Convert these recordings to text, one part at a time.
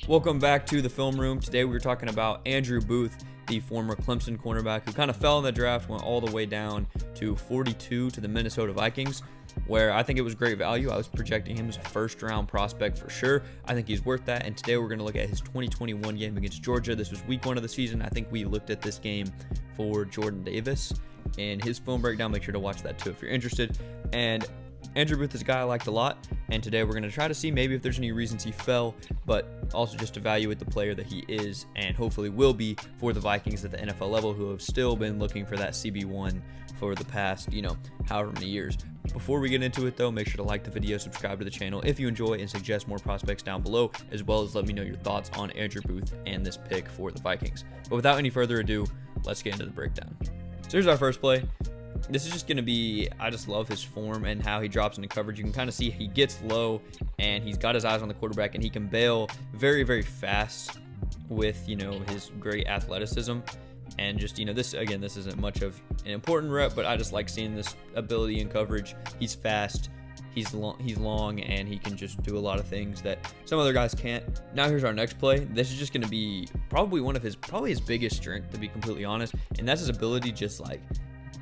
Welcome back to the film room. Today we were talking about Andrew Booth, the former Clemson cornerback who kind of fell in the draft, went all the way down to 42 to the Minnesota Vikings, where I think it was great value. I was projecting him as a first-round prospect for sure. I think he's worth that, and today we're going to look at his 2021 game against Georgia. This was week 1 of the season. I think we looked at this game for Jordan Davis and his film breakdown. Make sure to watch that too if you're interested. And Andrew Booth is a guy I liked a lot, and today we're going to try to see maybe if there's any reasons he fell, but also just evaluate the player that he is and hopefully will be for the Vikings at the NFL level, who have still been looking for that CB1 for the past, however many years. Before we get into it though, make sure to like the video, subscribe to the channel if you enjoy, and suggest more prospects down below, as well as let me know your thoughts on Andrew Booth and this pick for the Vikings. But without any further ado, let's get into the breakdown. So here's our first play. This is just going to be, I just love his form and how he drops into coverage. You can kind of see he gets low and he's got his eyes on the quarterback, and he can bail very, very fast with, his great athleticism. And just, this isn't much of an important rep, but I just like seeing this ability in coverage. He's fast, he's long, and he can just do a lot of things that some other guys can't. Now here's our next play. This is just going to be probably his biggest strength, to be completely honest, and that's his ability just like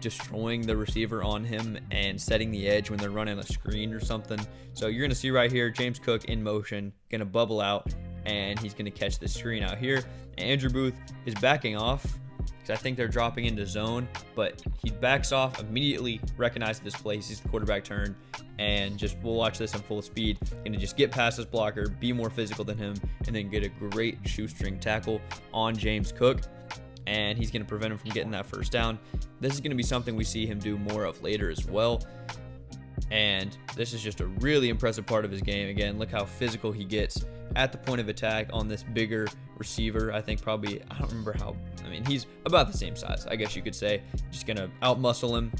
destroying the receiver on him and setting the edge when they're running a screen or something. So you're going to see right here, James Cook in motion, going to bubble out, and he's going to catch the screen out here. And Andrew Booth is backing off because I think they're dropping into zone, but he backs off, immediately recognizes this play, sees the quarterback turn, and we'll watch this in full speed. Going to just get past his blocker, be more physical than him, and then get a great shoestring tackle on James Cook. And he's going to prevent him from getting that first down. This is going to be something we see him do more of later as well. And this is just a really impressive part of his game. Again, look how physical he gets at the point of attack on this bigger receiver. I think probably, I don't remember he's about the same size, I guess you could say. Just going to outmuscle him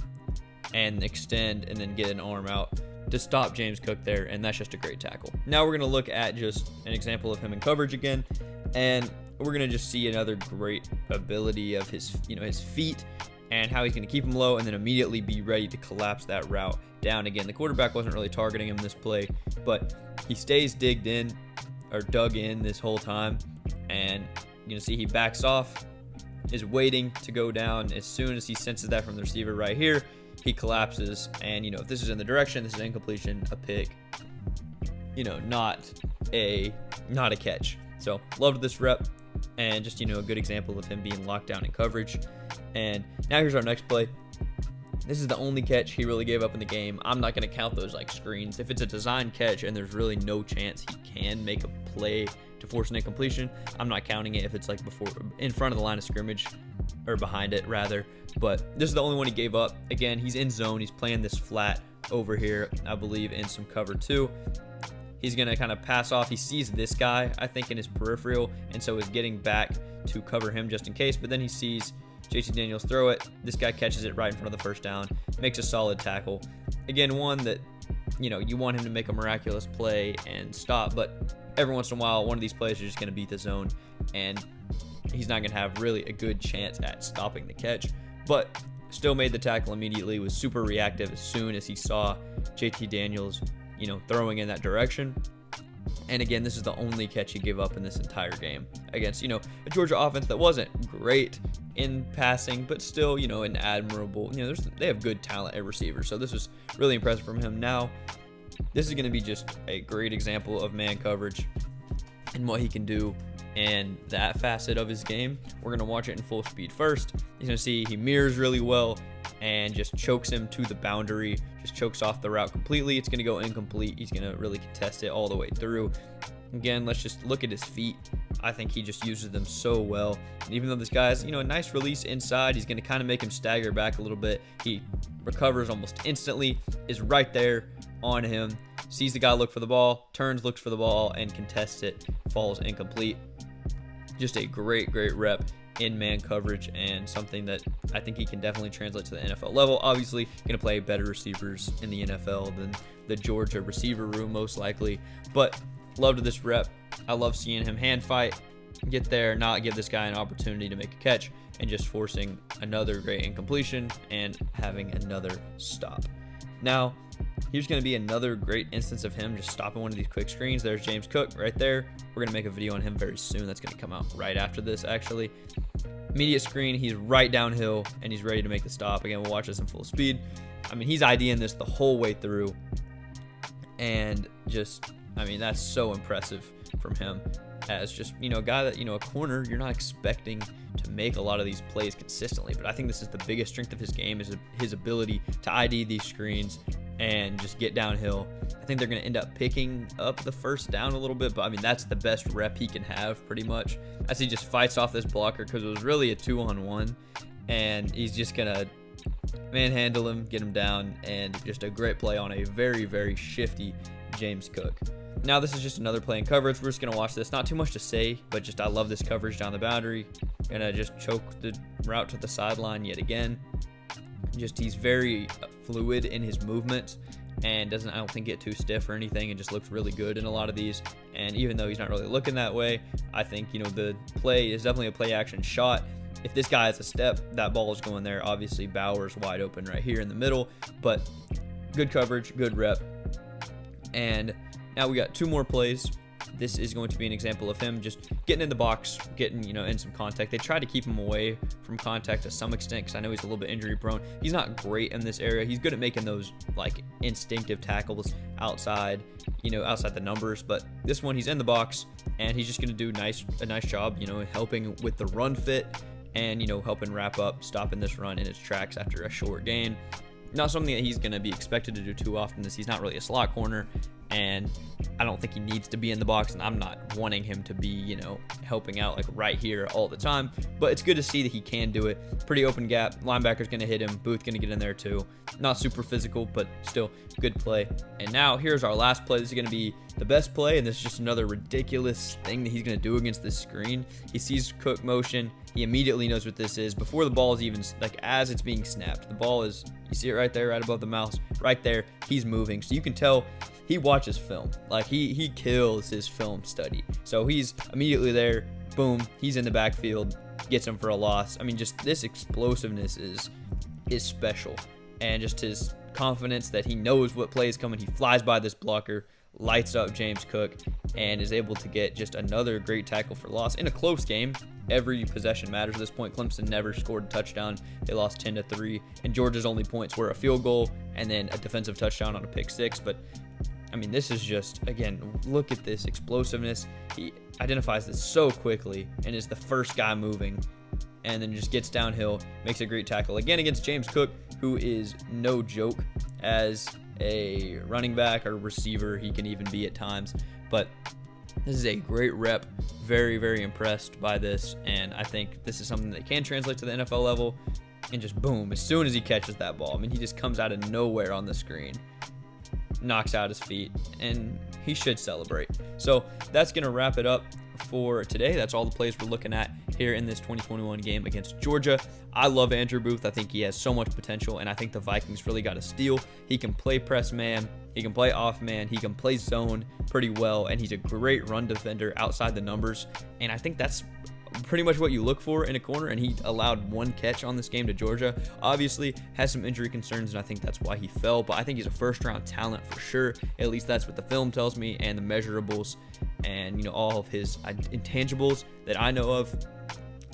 and extend and then get an arm out to stop James Cook there. And that's just a great tackle. Now we're going to look at just an example of him in coverage again. And we're going to just see another great ability of his feet and how he's going to keep him low and then immediately be ready to collapse that route down. Again, the quarterback wasn't really targeting him this play, but he stays dug in this whole time. And you're going to see he backs off, is waiting to go down. As soon as he senses that from the receiver right here, he collapses. And, if this is in the direction, this is incompletion, a pick, not a catch. So loved this rep. And just, a good example of him being locked down in coverage. And now here's our next play. This is the only catch he really gave up in the game. I'm not going to count those like screens. If it's a design catch and there's really no chance he can make a play to force an incompletion, I'm not counting it if it's like in front of the line of scrimmage, or behind it rather. But this is the only one he gave up. Again, he's in zone. He's playing this flat over here, I believe, in some cover 2. He's going to kind of pass off. He sees this guy, I think, in his peripheral, and so is getting back to cover him just in case. But then he sees JT Daniels throw it. This guy catches it right in front of the first down, makes a solid tackle. Again, one that, you want him to make a miraculous play and stop, but every once in a while, one of these plays is just going to beat the zone, and he's not going to have really a good chance at stopping the catch. But still made the tackle immediately, was super reactive as soon as he saw JT Daniels throwing in that direction. And again, this is the only catch he gave up in this entire game against, a Georgia offense that wasn't great in passing, but still, an admirable, they have good talent at receiver. So this was really impressive from him. Now, this is going to be just a great example of man coverage and what he can do in that facet of his game. We're going to watch it in full speed first. He's going to see he mirrors really well and just chokes him to the boundary, just chokes off the route completely. It's going to go incomplete. He's going to really contest it all the way through. Again, let's just look at his feet. I think he just uses them so well. And even though this guy has, a nice release inside, he's going to kind of make him stagger back a little bit. He recovers almost instantly, is right there on him, sees the guy look for the ball, turns, looks for the ball, and contests it, falls incomplete. Just a great rep in man coverage, and something that I think he can definitely translate to the NFL level. Obviously, going to play better receivers in the NFL than the Georgia receiver room, most likely. But loved this rep. I love seeing him hand fight, get there, not give this guy an opportunity to make a catch, and just forcing another great incompletion and having another stop. Now, here's going to be another great instance of him just stopping one of these quick screens. There's James Cook right there. We're going to make a video on him very soon. That's going to come out right after this, actually. Immediate screen, he's right downhill, and he's ready to make the stop. Again, we'll watch this in full speed. I mean, he's IDing this the whole way through. And just, I mean, that's so impressive from him as just, you know, a guy that, you know, a corner, you're not expecting to make a lot of these plays consistently. But I think this is the biggest strength of his game, is his ability to ID these screens and just get downhill. I think they're going to end up picking up the first down a little bit, but I mean, that's the best rep he can have pretty much, as he just fights off this blocker, because it was really a 2-on-1, and he's just going to manhandle him, get him down, and just a great play on a very, very shifty James Cook. Now this is just another play in coverage. We're just going to watch this. Not too much to say, but just I love this coverage down the boundary. Gonna just choke the route to the sideline yet again. Just he's very fluid in his movements and doesn't, I don't think, get too stiff or anything, and just looks really good in a lot of these. And even though he's not really looking that way, I think, you know, the play is definitely a play action shot. If this guy has a step, that ball is going there. Obviously Bauer's wide open right here in the middle, but good coverage, good rep. And now we got two more plays. This is going to be an example of him just getting in the box, getting, you know, in some contact. They try to keep him away from contact to some extent, because I know he's a little bit injury prone. He's not great in this area. He's good at making those like instinctive tackles outside, you know, outside the numbers. But this one, he's in the box, and he's just going to do a nice job, you know, helping with the run fit, and, you know, helping wrap up, stopping this run in its tracks after a short gain. Not something that he's going to be expected to do too often, as he's not really a slot corner, and I don't think he needs to be in the box, and I'm not wanting him to be, you know, helping out like right here all the time, but it's good to see that he can do it. Pretty open gap, linebacker's going to hit him, Booth going to get in there too. Not super physical, but still good play. And now here's our last play. This is going to be the best play, and this is just another ridiculous thing that he's going to do against this screen. He sees Cook motion, he immediately knows what this is before the ball is even, like, as it's being snapped. The ball is, you see it right there, right above the mouse, right there. He's moving, so you can tell he watches film. Like, he kills his film study. So he's immediately there, boom, he's in the backfield, gets him for a loss. I mean, just this explosiveness is special, and just his confidence that he knows what play is coming. He flies by this blocker, lights up James Cook, and is able to get just another great tackle for loss in a close game. Every possession matters at this point. Clemson never scored a touchdown. They lost 10-3, and Georgia's only points were a field goal and then a defensive touchdown on a pick six. But I mean, this is just, again, look at this explosiveness. He identifies this so quickly and is the first guy moving, and then just gets downhill, makes a great tackle again against James Cook, who is no joke as a running back or receiver. He can even be at times, but this is a great rep. Very, very impressed by this, and I think this is something that can translate to the NFL level. And just boom, as soon as he catches that ball, I mean, he just comes out of nowhere on the screen, knocks out his feet, and he should celebrate. So that's going to wrap it up for today. That's all the plays we're looking at here in this 2021 game against Georgia. I love Andrew Booth. I think he has so much potential, and I think the Vikings really got a steal. He can play press man, he can play off man, he can play zone pretty well, and he's a great run defender outside the numbers. And I think that's pretty much what you look for in a corner, and he allowed one catch on this game to Georgia. Obviously has some injury concerns, and I think that's why he fell, but I think he's a first-round talent for sure. At least that's what the film tells me, and the measurables, and, you know, all of his intangibles that I know of.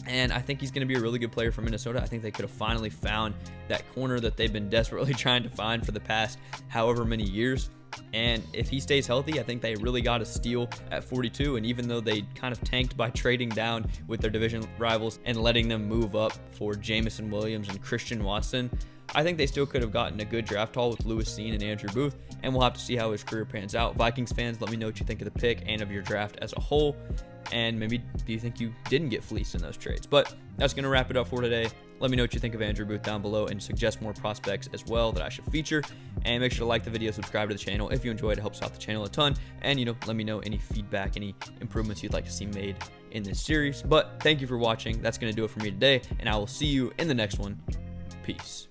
And I think he's going to be a really good player for Minnesota. I think they could have finally found that corner that they've been desperately trying to find for the past however many years. And if he stays healthy, I think they really got a steal at 42. And even though they kind of tanked by trading down with their division rivals and letting them move up for Jamison Williams and Christian Watson, I think they still could have gotten a good draft haul with Lewis Cine and Andrew Booth. And we'll have to see how his career pans out. Vikings fans, let me know what you think of the pick and of your draft as a whole. And maybe do you think you didn't get fleeced in those trades? But that's going to wrap it up for today. Let me know what you think of Andrew Booth down below, and suggest more prospects as well that I should feature. And make sure to like the video, subscribe to the channel if you enjoyed. It helps out the channel a ton. And, you know, let me know any feedback, any improvements you'd like to see made in this series. But thank you for watching. That's going to do it for me today, and I will see you in the next one. Peace.